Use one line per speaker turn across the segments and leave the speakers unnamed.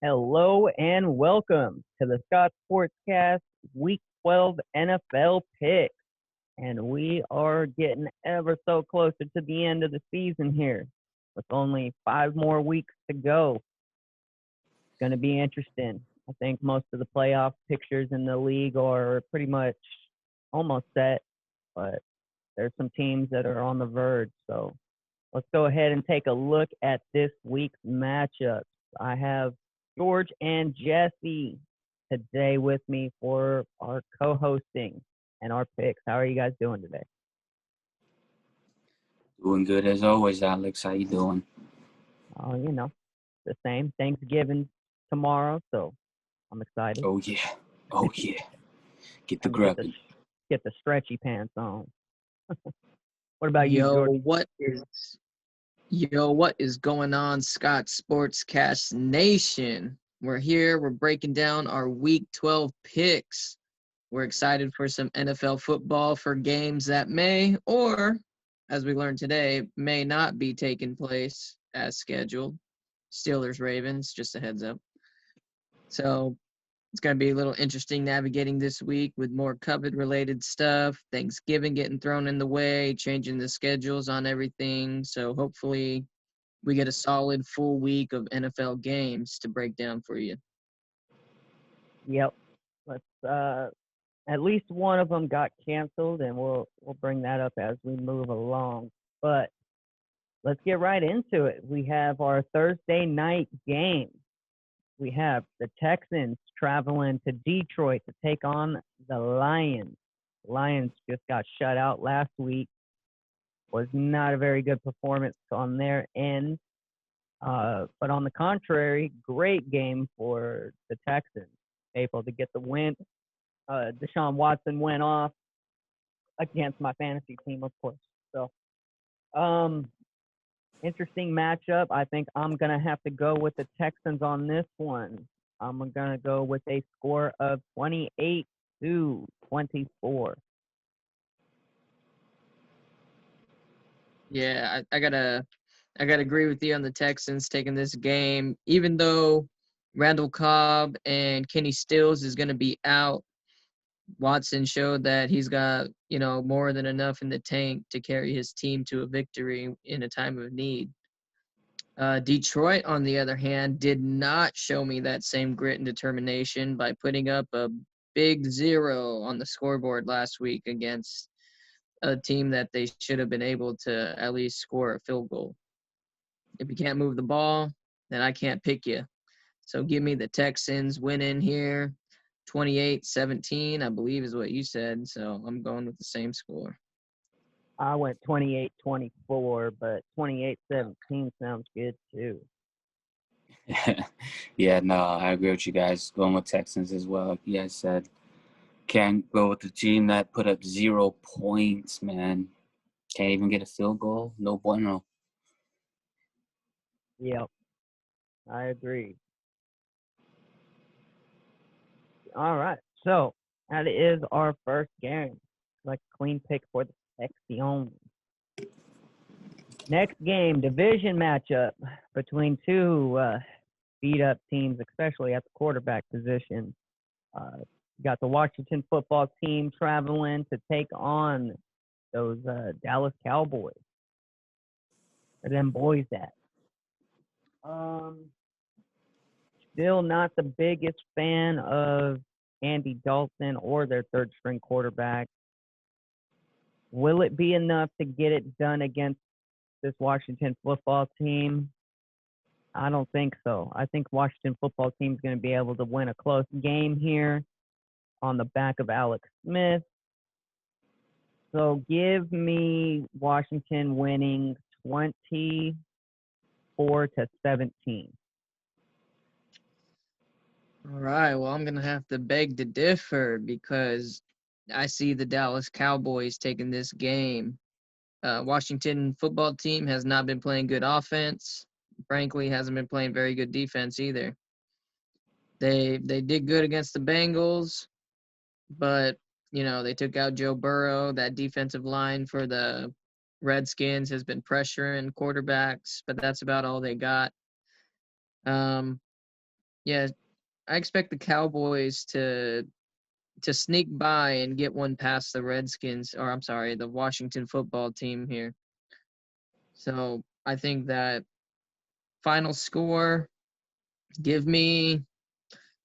Hello and welcome to the Sportscast Week 12 NFL picks. And we are getting ever so closer to the end of the season here with only 5 more weeks to go. It's going to be interesting. I think most of the playoff pictures in the league are pretty much almost set, but there's some teams that are on the verge. So let's go ahead and take a look at this week's matchups. I have George and Jesse today with me for our co-hosting and our picks. How are you guys doing today?
Doing good as always, Alex. How you doing?
Oh, the same. Thanksgiving tomorrow, so I'm excited.
Oh yeah. Get the grubbing.
Get the stretchy pants on. What about you, George?
What is going on, Scott Sportscast Nation? We're here. We're breaking down our Week 12 picks. We're excited for some NFL football for games that may, or as we learned today, may not be taking place as scheduled. Steelers-Ravens, just a heads up. So it's going to be a little interesting navigating this week with more COVID-related stuff, Thanksgiving getting thrown in the way, changing the schedules on everything. So hopefully we get a solid full week of NFL games to break down for you.
Yep. Let's at least one of them got canceled, and we'll bring that up as we move along. But let's get right into it. We have our Thursday night game. We have the Texans traveling to Detroit to take on the Lions. The Lions just got shut out last week. Was not a very good performance on their end. But on the contrary, great game for the Texans. Able to get the win. Deshaun Watson went off against my fantasy team, of course. So, interesting matchup. I think I'm going to have to go with the Texans on this one. I'm going to go with a score of 28-24.
Yeah, I gotta agree with you on the Texans taking this game. Even though Randall Cobb and Kenny Stills is going to be out, Watson showed that he's got, more than enough in the tank to carry his team to a victory in a time of need. Detroit, on the other hand, did not show me that same grit and determination by putting up a big 0 on the scoreboard last week against a team that they should have been able to at least score a field goal. If you can't move the ball, then I can't pick you. So give me the Texans winning here. 28-17, I believe is what you said. So I'm going with the same score.
I went 28-24, but 28-17 sounds good too.
Yeah, no, I agree with you guys. Going with Texans as well. Like you guys said, can't go with the team that put up 0 points, man. Can't even get a field goal. No bueno.
Yep, I agree. All right, so that is our first game. Like a clean pick for the Texans. Next game, division matchup between two beat-up teams, especially at the quarterback position. Got the Washington football team traveling to take on those Dallas Cowboys. Where them boys at? Still not the biggest fan of Andy Dalton or their third-string quarterback. Will it be enough to get it done against this Washington football team? I don't think so. I think Washington football team is going to be able to win a close game here on the back of Alex Smith. So give me Washington winning 24-17.
All right, well, I'm going to have to beg to differ because I see the Dallas Cowboys taking this game Washington football team has not been playing good offense. Frankly, hasn't been playing very good defense either. They did good against the Bengals, but they took out Joe Burrow. That defensive line for the Redskins has been pressuring quarterbacks, but that's about all they got. Yeah, I expect the Cowboys to sneak by and get one past the Redskins, or I'm sorry, the Washington football team here. So I think that final score, give me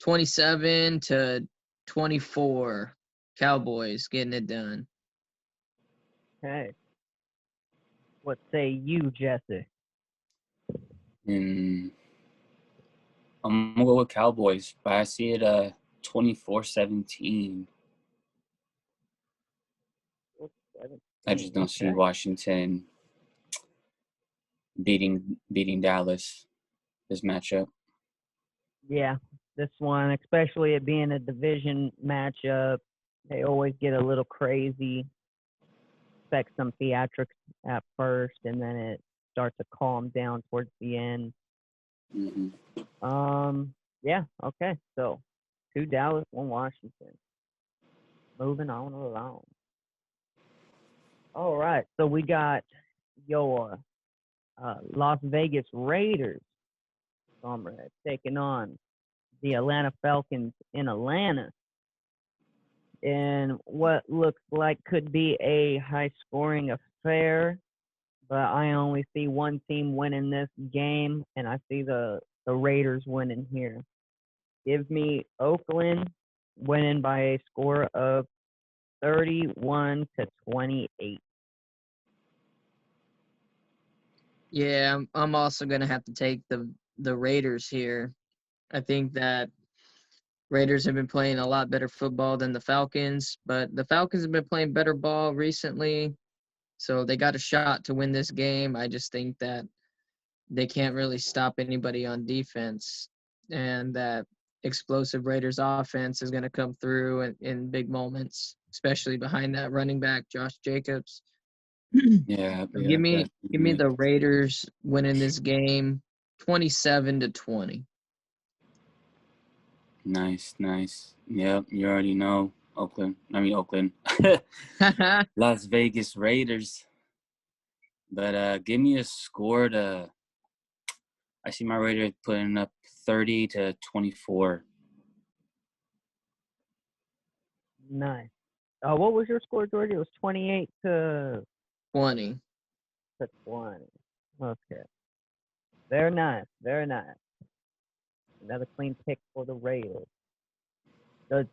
27-24. Cowboys getting it done.
Okay. What say you, Jesse?
And I'm gonna go with Cowboys, but I see it 24-17. I just don't see
Okay.
Washington beating Dallas this matchup.
Yeah, this one, especially it being a division matchup, they always get a little crazy. Expect some theatrics at first, and then it starts to calm down towards the end.
Mm-hmm.
Yeah, okay. So 2 Dallas, 1 Washington. Moving on along. All right, so we got your Las Vegas Raiders, comrade, taking on the Atlanta Falcons in Atlanta. In what looks like could be a high-scoring affair, but I only see one team winning this game, and I see the Raiders winning here. Give me Oakland winning by a score of 31-28.
Yeah, I'm also gonna have to take the Raiders here. I think that Raiders have been playing a lot better football than the Falcons, but the Falcons have been playing better ball recently, so they got a shot to win this game. I just think that they can't really stop anybody on defense, and that explosive Raiders offense is going to come through in big moments, especially behind that running back Josh Jacobs.
Yeah,
So give me
definitely.
the Raiders winning this game 27-20.
Nice. Yep, you already know Oakland. Las Vegas Raiders. But give me a score to. I see my Raiders putting up 30-24.
Nice. What was your score, George? It was 28-20.
20.
Okay. Very nice. Another clean pick for the Raiders. The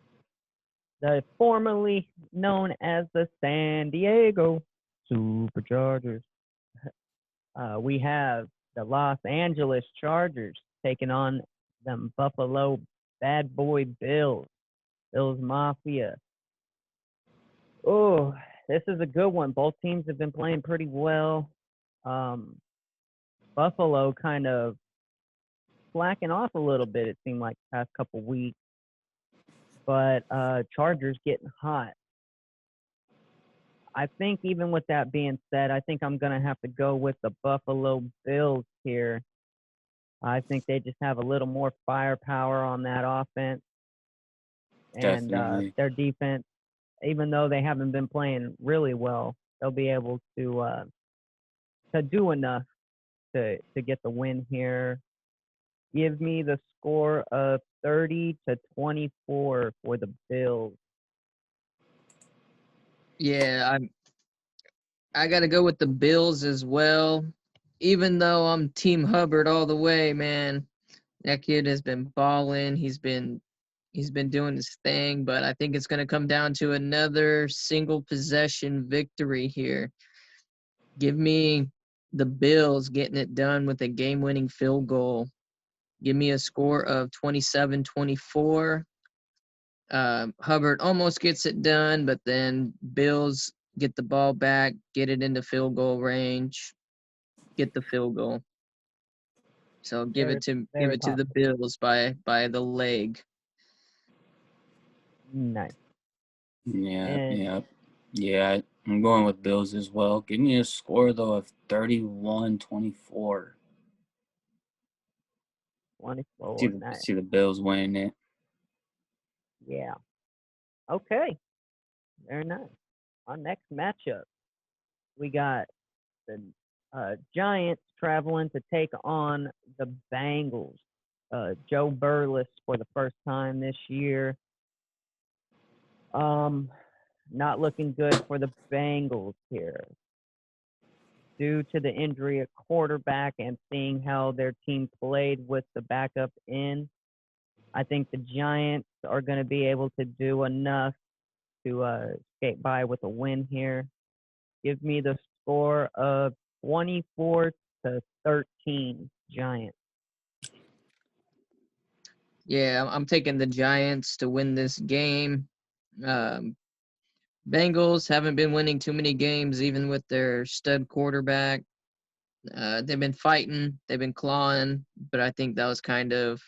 formerly known as the San Diego Superchargers. We have the Los Angeles Chargers taking on them Buffalo Bad Boy Bills. Bills Mafia. Oh, this is a good one. Both teams have been playing pretty well. Buffalo kind of slacking off a little bit, it seemed like, the past couple weeks. But Chargers getting hot. I think even with that being said, I think I'm going to have to go with the Buffalo Bills here. I think they just have a little more firepower on that offense. And their defense, even though they haven't been playing really well, they'll be able to do enough to get the win here. Give me the score of 30-24 for the Bills.
Yeah, I got to go with the Bills as well. Even though I'm Team Hubbard all the way, man. That kid has been balling. He's been doing his thing, but I think it's going to come down to another single possession victory here. Give me the Bills getting it done with a game-winning field goal. Give me a score of 27-24. Hubbard almost gets it done, but then Bills get the ball back, get it into field goal range, get the field goal. So give it to the Bills by the leg.
Nice.
Yeah. I'm going with Bills as well. Give me a score, though, of 31-24.
24. Nice.
See the Bills winning it.
Yeah. Okay. Very nice. Our next matchup, we got the Giants traveling to take on the Bengals. Joe Burles for the first time this year. Not looking good for the Bengals here. Due to the injury at quarterback and seeing how their team played with the backup in, I think the Giants are going to be able to do enough to skate by with a win here. Give me the score of 24-13 Giants.
Yeah, I'm taking the Giants to win this game. Bengals haven't been winning too many games, even with their stud quarterback. They've been fighting, they've been clawing, but I think that was kind of,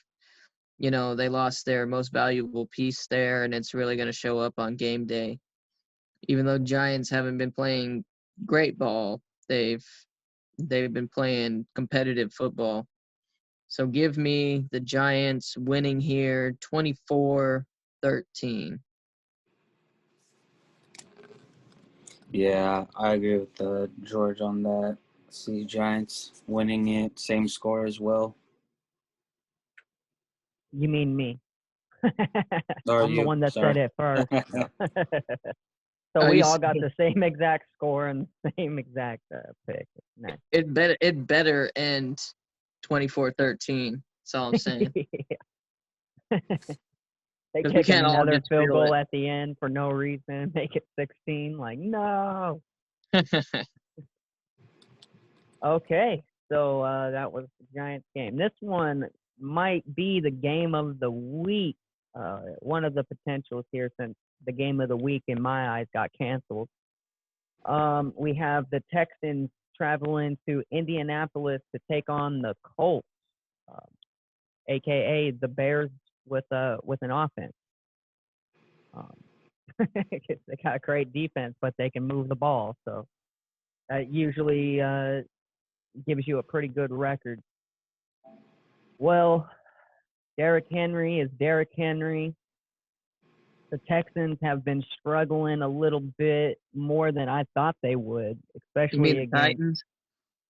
they lost their most valuable piece there, and it's really going to show up on game day. Even though Giants haven't been playing great ball, they've been playing competitive football. So give me the Giants winning here 24-13.
Yeah, I agree with George on that. See Giants winning it. Same score as well.
You mean me?
Or
I'm the
you,
one that
sorry.
said it first. No. So
Oh,
we
you
all
see,
got the same exact score and the same exact pick. Nice.
it better end 24-13. That's all I'm saying.
They
Because we
kick
can't all
another
just
field
feel
goal at the end for no reason, make it 16. Like, no.
it.
Okay, so that was the Giants game. This one might be the game of the week. One of the potentials here, since the game of the week in my eyes got canceled. We have the Texans traveling to Indianapolis to take on the Colts, aka the Bears with an offense. They got a great defense, but they can move the ball, so that usually gives you a pretty good record. Well, Derrick Henry is Derrick Henry. The Texans have been struggling a little bit more than I thought they would,
You mean
especially
the
against.
Titans?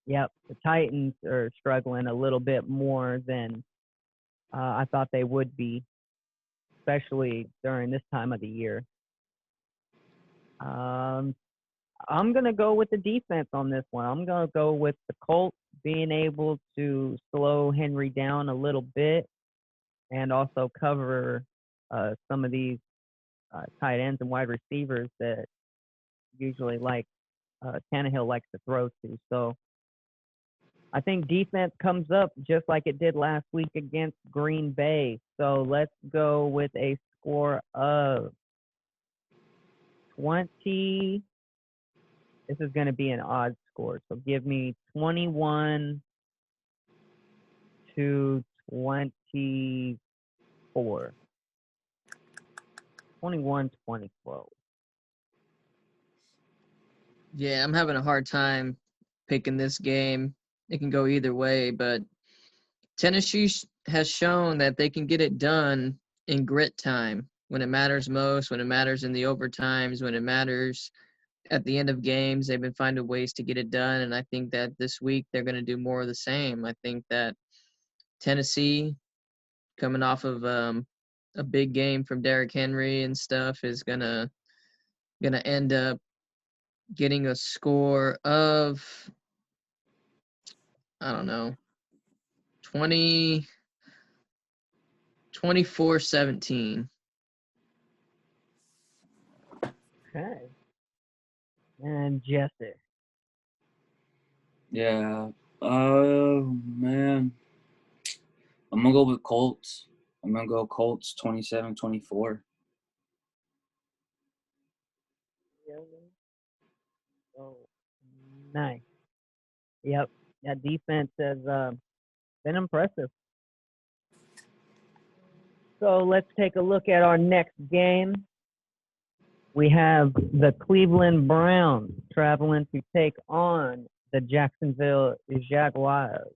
Yep, the Titans are struggling a little bit more than I thought they would be, especially during this time of the year. I'm going to go with the defense on this one. I'm going to go with the Colts being able to slow Henry down a little bit and also cover some of these tight ends and wide receivers that usually Tannehill likes to throw to. So I think defense comes up just like it did last week against Green Bay. So let's go with a score of 20. This is going to be an odd score. So give me 21-24. 21-20.
Yeah, I'm having a hard time picking this game. It can go either way, but Tennessee has shown that they can get it done in grit time when it matters most, when it matters in the overtimes, when it matters at the end of games. They've been finding ways to get it done, and I think that this week they're going to do more of the same. I think that Tennessee, coming off of a big game from Derrick Henry and stuff, is gonna end up getting a score of, I don't know, 24-17.
Okay. And Jesse.
Yeah. Oh, man. I'm going to go with Colts. I'm going to go Colts 27-24.
Oh, nice. Yep. That defense has been impressive. So let's take a look at our next game. We have the Cleveland Browns traveling to take on the Jacksonville Jaguars.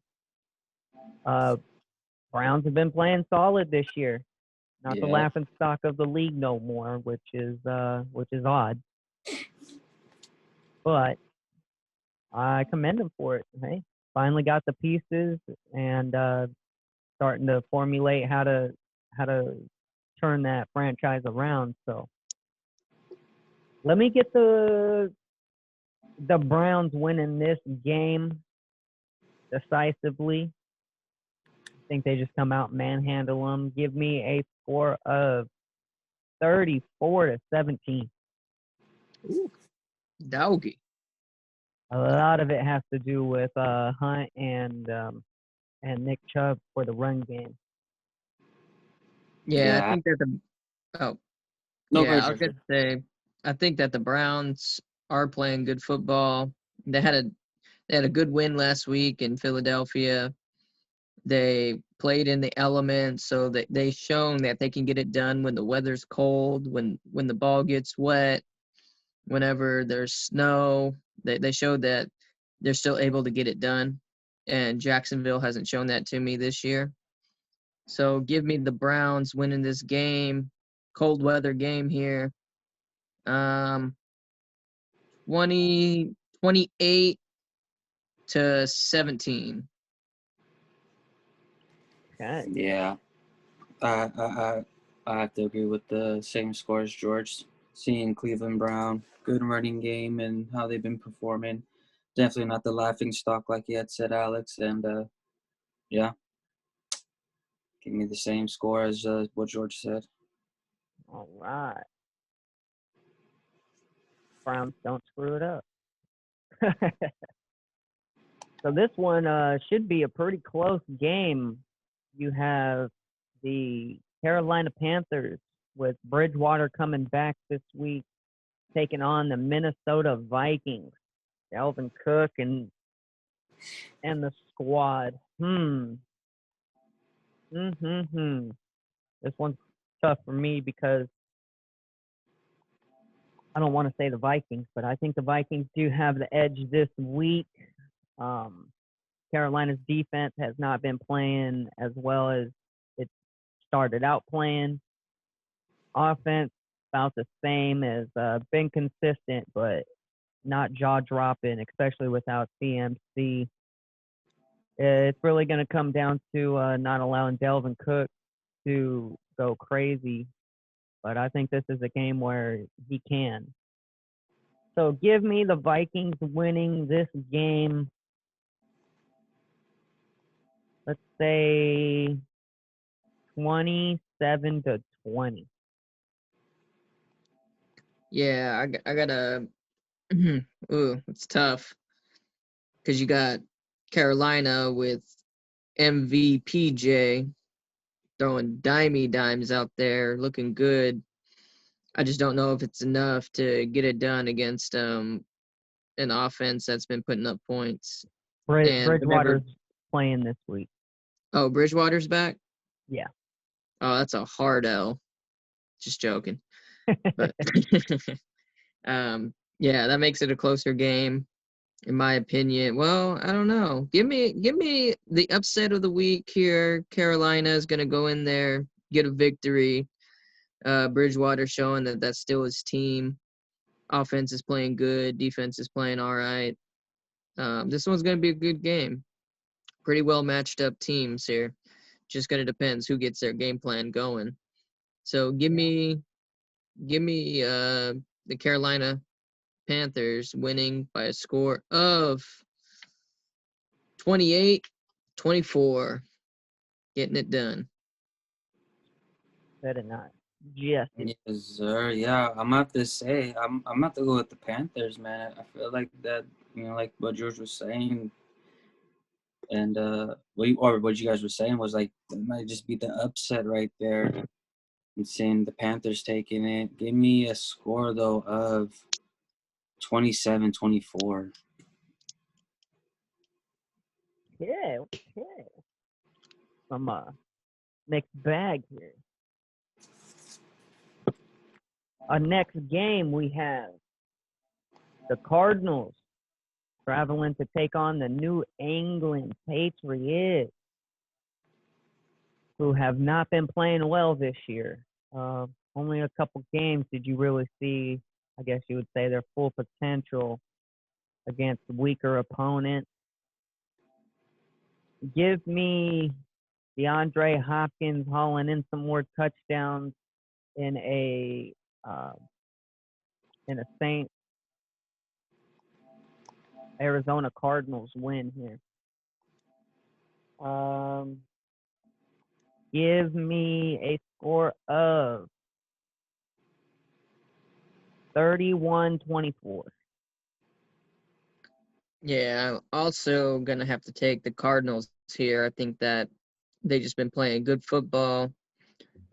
Browns have been playing solid this year. Not the
Yeah.
laughing stock of the league no more, which is odd. But I commend them for it. Hey, finally got the pieces and starting to formulate how to turn that franchise around. So let me get the Browns winning this game decisively. I think they just come out and manhandle them. Give me a score of 34-17.
Ooh, doggy.
A lot of it has to do with Hunt and Nick Chubb for the run game.
Yeah,
Yeah.
I think that the oh
No, go
yeah,
ahead,
I was
Jeffrey.
gonna say I think that the Browns are playing good football. They had a good win last week in Philadelphia. They played in the elements, so they shown that they can get it done when the weather's cold, when the ball gets wet, whenever there's snow. They showed that they're still able to get it done, and Jacksonville hasn't shown that to me this year. So give me the Browns winning this game, cold weather game here. Um, 28-17.
Okay.
Yeah. I have to agree with the same score as George. Seeing Cleveland Brown, good running game and how they've been performing. Definitely not the laughing stock like you had said, Alex. And yeah, give me the same score as what George said.
All right. Browns don't screw it up. So this one should be a pretty close game. You have the Carolina Panthers with Bridgewater coming back this week, taking on the Minnesota Vikings. Dalvin Cook and the squad. This one's tough for me because I don't want to say the Vikings, but I think the Vikings do have the edge this week. Carolina's defense has not been playing as well as it started out playing. Offense about the same, as been consistent, but not jaw dropping, especially without CMC. It's really going to come down to not allowing Delvin Cook to go crazy, but I think this is a game where he can. So give me the Vikings winning this game. Let's say 27-20.
Yeah, I gotta. Ooh, it's tough because you got Carolina with MVPJ throwing dimes out there, looking good. I just don't know if it's enough to get it done against an offense that's been putting up points. And whenever
Bridgewater's playing this week.
Bridgewater's back,
Yeah.
oh, that's a hard L. Just joking, but yeah, that makes it a closer game, in my opinion. Well, I don't know. Give me the upset of the week here. Carolina is gonna go in there, get a victory. Bridgewater showing that that's still his team. Offense is playing good. Defense is playing all right. This one's going to be a good game. Pretty well matched up teams here. Just going to depends who gets their game plan going. So give me the Carolina Panthers winning by a score of 28-24. Getting it done.
Better not. Jesse.
Yes, sir. Yeah, I'm about to say I'm about to go with the Panthers, man. I feel like that, like what George was saying, and what you guys were saying was like it might just be the upset right there. And seeing the Panthers taking it. Give me a score though of 27-24.
Yeah, okay. Some mixed bag here. Our next game we have the Cardinals traveling to take on the New England Patriots, who have not been playing well this year. Only a couple games did you really see, I guess you would say, their full potential against weaker opponents. Give me DeAndre Hopkins hauling in some more touchdowns in a Saint Arizona Cardinals win here. Give me a score of 31-24.
Yeah, I'm also gonna have to take the Cardinals here. I think that they've just been playing good football.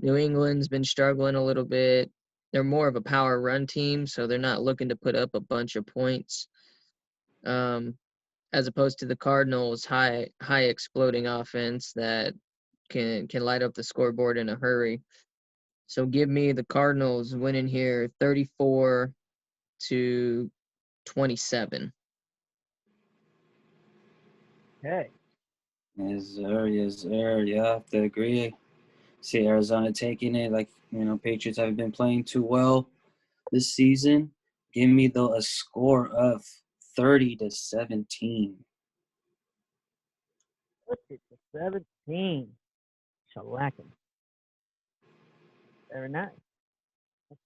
New England's been struggling a little bit. They're more of a power run team, so they're not looking to put up a bunch of points. As opposed to the Cardinals' high exploding offense that can light up the scoreboard in a hurry. So give me the Cardinals winning here 34-27.
Okay.
Yes, sir. Yes, sir. Yeah, I have to agree. See Arizona taking it. Like, Patriots haven't been playing too well this season. Give me a score of 30-17.
17. Shellacking. Very nice.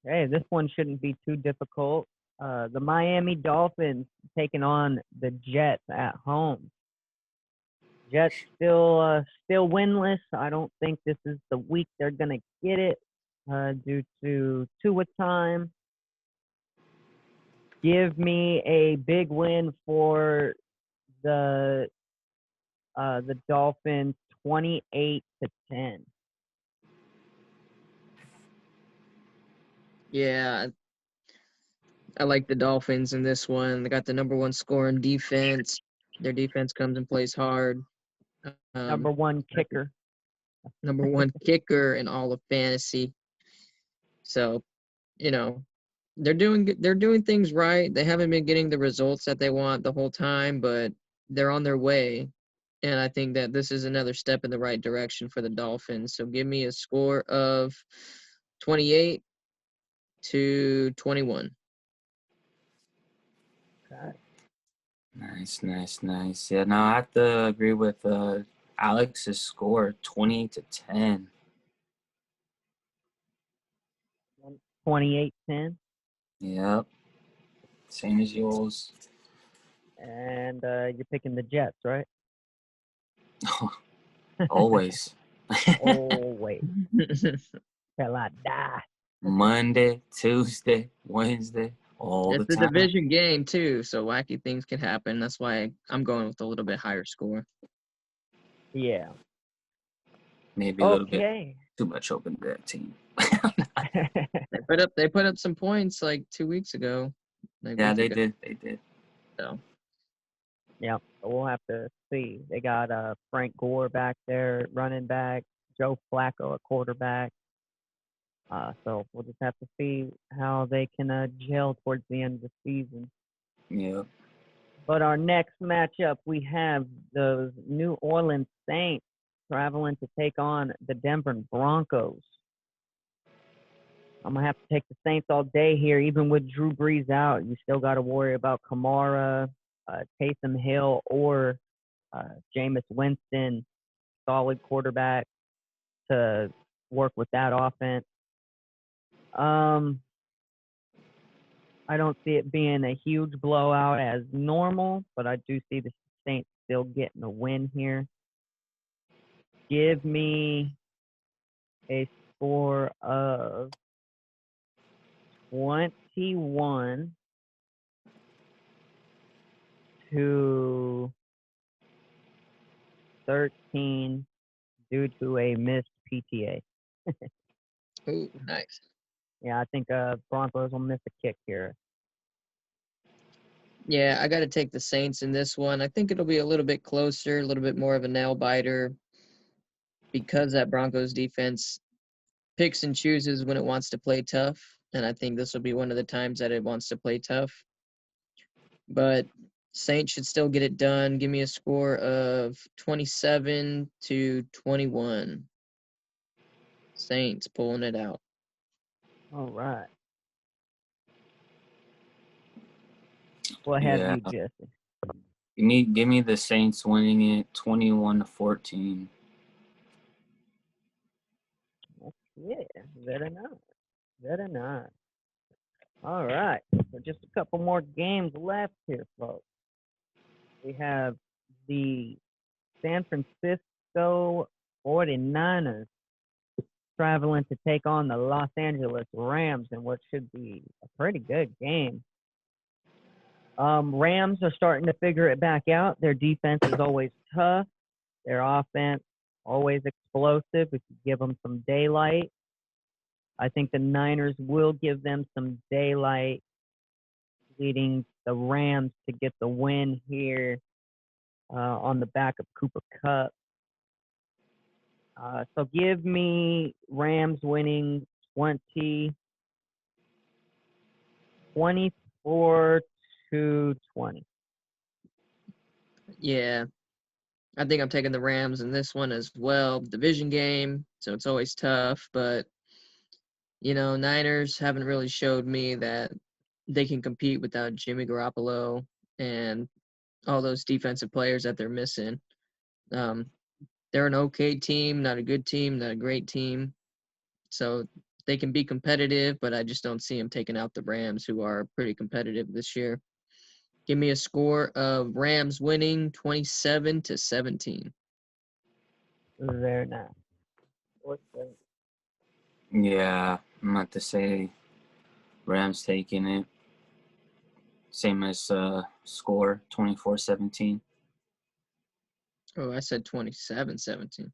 Okay, this one shouldn't be too difficult. The Miami Dolphins taking on the Jets at home. Jets still winless. I don't think this is the week they're gonna get it due to Tua time. Give me a big win for the Dolphins, 28-10.
Yeah, I like the Dolphins in this one. They got the number one scoring defense. Their defense comes and plays hard.
Number one kicker.
Number one kicker in all of fantasy. So, you know, they're doing things right. They haven't been getting the results that they want the whole time, but they're on their way. And I think that this is another step in the right direction for the Dolphins. So give me a score of 28-21.
Okay.
Nice, nice, nice. Yeah, no, I have to agree with Alex's score, 20-10.
28-10.
Yep, same as yours.
And you're picking the Jets, right?
Always.
Always. Till I die.
Monday, Tuesday, Wednesday, all the
It's a
time.
division game too, so wacky things can happen. That's why I'm going with a little bit higher score.
Yeah.
Maybe a little bit
Okay.
too much open to that team.
They put up some points like 2 weeks ago.
Yeah, they did. They did.
So
Yeah, we'll have to see. They got Frank Gore back there, running back, Joe Flacco at quarterback. So we'll just have to see how they can gel towards the end of the season.
Yeah.
But our next matchup, we have the New Orleans Saints traveling to take on the Denver Broncos. I'm going to have to take the Saints all day here. Even with Drew Brees out, you still got to worry about Kamara, Taysom Hill, or Jameis Winston, solid quarterback to work with that offense. I don't see it being a huge blowout as normal, but I do see the Saints still getting a win here. Give me a score of 21-13 due to a missed PTA.
ooh, nice.
Yeah, I think Broncos will miss a kick here.
Yeah, I got to take the Saints in this one. I think it'll be a little bit closer, a little bit more of a nail biter because that Broncos defense picks and chooses when it wants to play tough. and I think this will be one of the times that it wants to play tough. But Saints should still get it done. Give me a score of 27-21. Saints pulling it out.
All right. What have
Yeah.
you, Jesse?
Give me the Saints winning it 21-14.
Yeah, very nice. Very nice. All right. So just a couple more games left here, folks. We have the San Francisco 49ers traveling to take on the Los Angeles Rams in what should be a pretty good game. Rams are starting to figure it back out. Their defense is always tough. Their offense always explosive if you give them some daylight. I think the Niners will give them some daylight, leading the Rams to get the win here on the back of Cooper Kupp. So give me Rams winning 24 to 20.
Yeah, I think I'm taking the Rams in this one as well. Division game, so it's always tough. But, Niners haven't really showed me that they can compete without Jimmy Garoppolo and all those defensive players that they're missing. They're an okay team, not a good team, not a great team. So they can be competitive, but I just don't see them taking out the Rams, who are pretty competitive this year. Give me a score of Rams winning 27-17.
Very nice.
Yeah, I'm about to say Rams taking it. Same as score 24-17.
Oh, I said 27-17.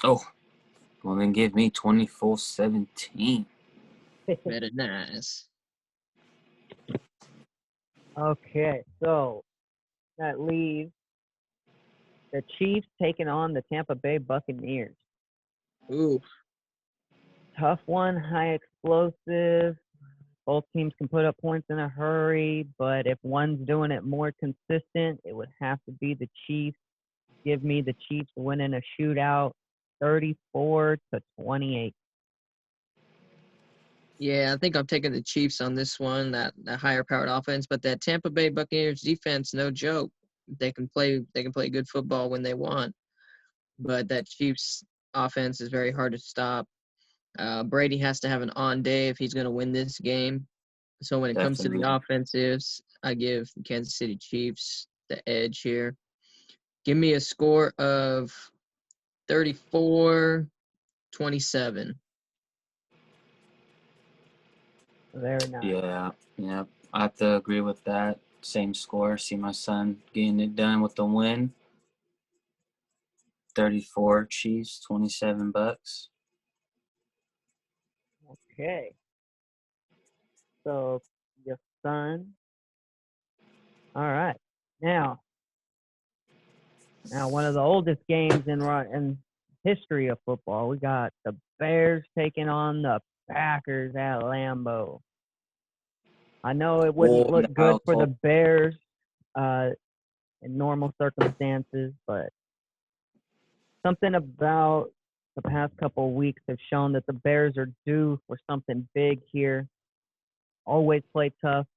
Oh, well then give me 24-17.
Very nice.
Okay, so that leaves the Chiefs taking on the Tampa Bay Buccaneers.
Ooh,
Tough one, high explosive. Both teams can put up points in a hurry, but if one's doing it more consistent, it would have to be the Chiefs. Give me the Chiefs winning a shootout 34-28.
yeah, I think I'm taking the Chiefs on this one, that higher powered offense, but that Tampa Bay Buccaneers defense, no joke. They can play good football when they want, but that Chiefs offense is very hard to stop. Brady has to have an on day if he's going to win this game. So when it comes to the
Definitely.
offensives, I give the Kansas City Chiefs the edge here. Give me a score of 34-27.
Very nice.
Yeah. I have to agree with that. Same score. See my son getting it done with the win. 34 Chiefs, 27 Bucks.
Okay. So your son. All right. Now one of the oldest games in history of football. We got the Bears taking on the Packers at Lambeau. I know it wouldn't look good for the Bears in normal circumstances, but something about the past couple of weeks have shown that the Bears are due for something big here. Always play tough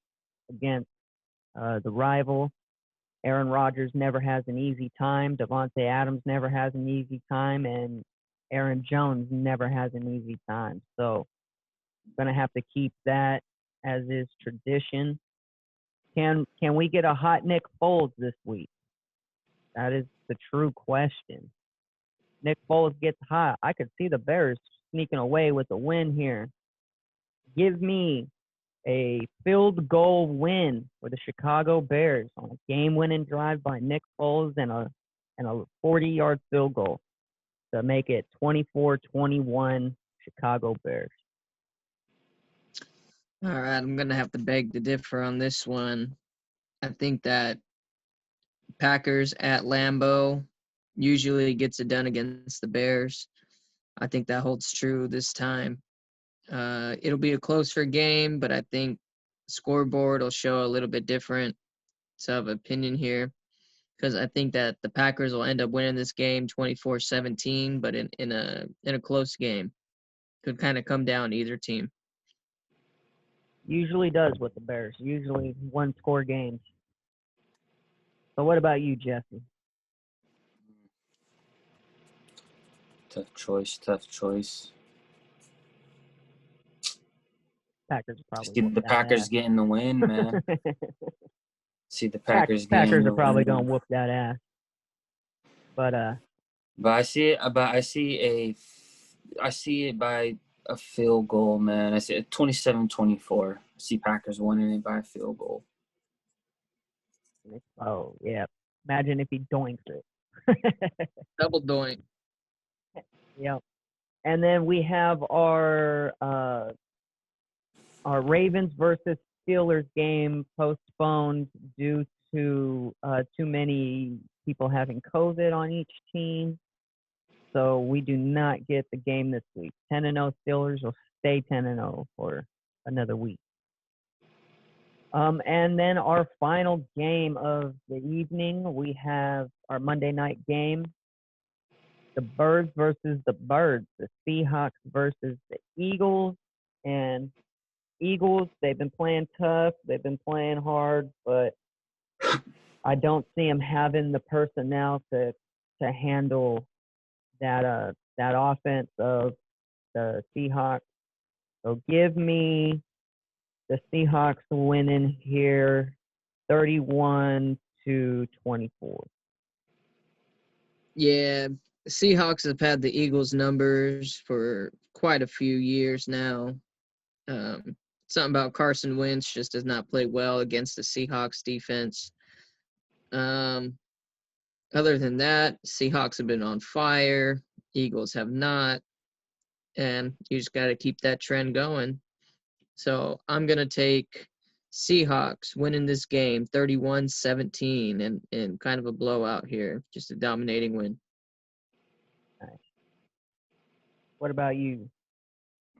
against the rival. Aaron Rodgers never has an easy time. Devontae Adams never has an easy time, and Aaron Jones never has an easy time. So I'm gonna have to keep that as is tradition. Can we get a hot Nick Foles this week? That is the true question. Nick Foles gets hot. I could see the Bears sneaking away with a win here. Give me a field goal win for the Chicago Bears on a game-winning drive by Nick Foles and a 40-yard field goal to make it 24-21 Chicago Bears.
All right, I'm going to have to beg to differ on this one. I think that Packers at Lambeau usually gets it done against the Bears. I think that holds true this time. It'll be a closer game, but I think scoreboard will show a little bit different. So I have opinion here because I think that the Packers will end up winning this game 24-17, but in a close game. Could kind of come down to either team.
Usually does with the Bears. Usually one-score games. So what about you, Jesse?
Tough choice.
Packers are probably
See
whoop
the
that
Packers
ass.
getting the win, man. See the Packers getting
Packers
the
are probably gonna
win.
whoop that ass. But
But I see it by a field goal, man. I see it 27-24. I see Packers winning it by a field goal.
oh yeah, imagine if he doinks it.
Double doink.
Yep. And then we have our Ravens versus Steelers game postponed due to too many people having COVID on each team. So we do not get the game this week. 10-0 Steelers will stay 10-0 for another week. And then our final game of the evening, we have our Monday night game. The Birds versus the Birds, the Seahawks versus the Eagles. And Eagles, they've been playing tough, they've been playing hard, but I don't see them having the personnel to handle that offense of the Seahawks. So give me the Seahawks winning here 31-24.
Yeah, the Seahawks have had the Eagles' numbers for quite a few years now. Something about Carson Wentz just does not play well against the Seahawks defense. Other than that, Seahawks have been on fire. Eagles have not. And you just got to keep that trend going. So I'm going to take Seahawks winning this game 31-17 and kind of a blowout here. Just a dominating win.
Nice. What about you?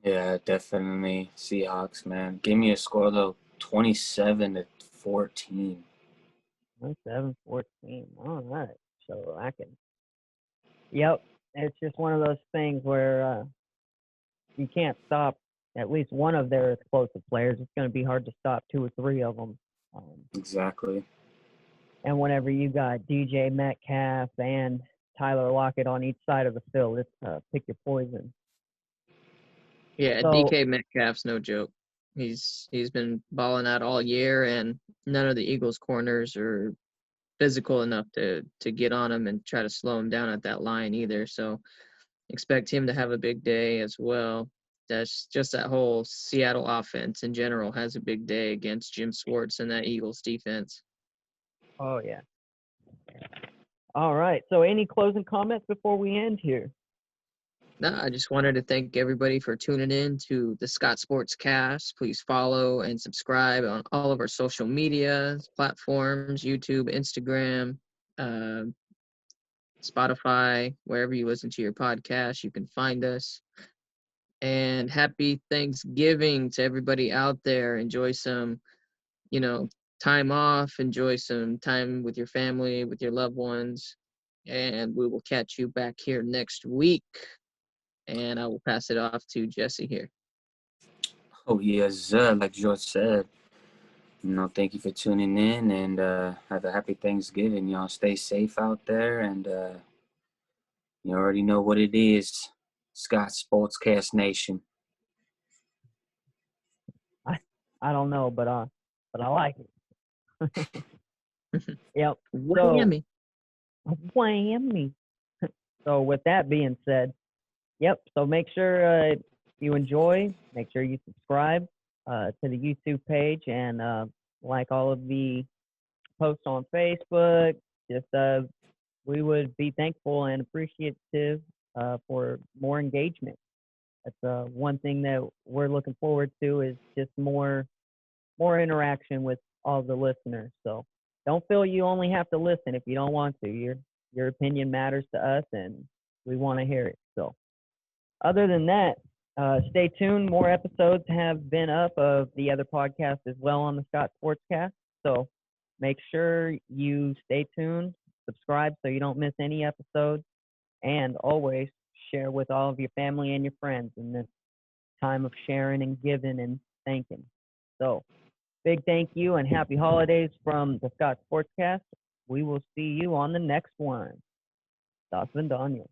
Yeah, definitely Seahawks, man. Give me a score though, 27-14.
7-14. All right. So I can. Yep. It's just one of those things where you can't stop at least one of their explosive players. It's going to be hard to stop two or three of them.
Exactly.
And whenever you got DJ Metcalf and Tyler Lockett on each side of the field, it's pick your poison.
Yeah,
So,
DK Metcalf's no joke. He's been balling out all year, and none of the Eagles' corners are physical enough to get on him and try to slow him down at that line either. So expect him to have a big day as well. That's just that whole Seattle offense in general has a big day against Jim Schwartz and that Eagles defense.
oh, yeah. All right. So any closing comments before we end here?
No, I just wanted to thank everybody for tuning in to the Scott Sportscast. Please follow and subscribe on all of our social media platforms, YouTube, Instagram, Spotify, wherever you listen to your podcast, you can find us. And happy Thanksgiving to everybody out there. Enjoy some, time off. Enjoy some time with your family, with your loved ones. And we will catch you back here next week. And I will pass it off to Jesse here.
Oh, yes, like George said, thank you for tuning in and have a happy Thanksgiving. Y'all stay safe out there, and you already know what it is. Scott Sportscast Nation.
I don't know, but I like it. Yep.
Whammy.
Whammy. So with that being said, yep. So make sure you enjoy. Make sure you subscribe to the YouTube page and like all of the posts on Facebook. Just we would be thankful and appreciative for more engagement. That's one thing that we're looking forward to is just more interaction with all the listeners. So don't feel you only have to listen if you don't want to. Your opinion matters to us, and we want to hear it. So other than that, Stay tuned. More episodes have been up of the other podcasts as well on the Scott Sportscast. So make sure you stay tuned, subscribe so you don't miss any episodes, and always share with all of your family and your friends in this time of sharing and giving and thanking. So big thank you and happy holidays from the Scott Sportscast. We will see you on the next one. Das Daniel.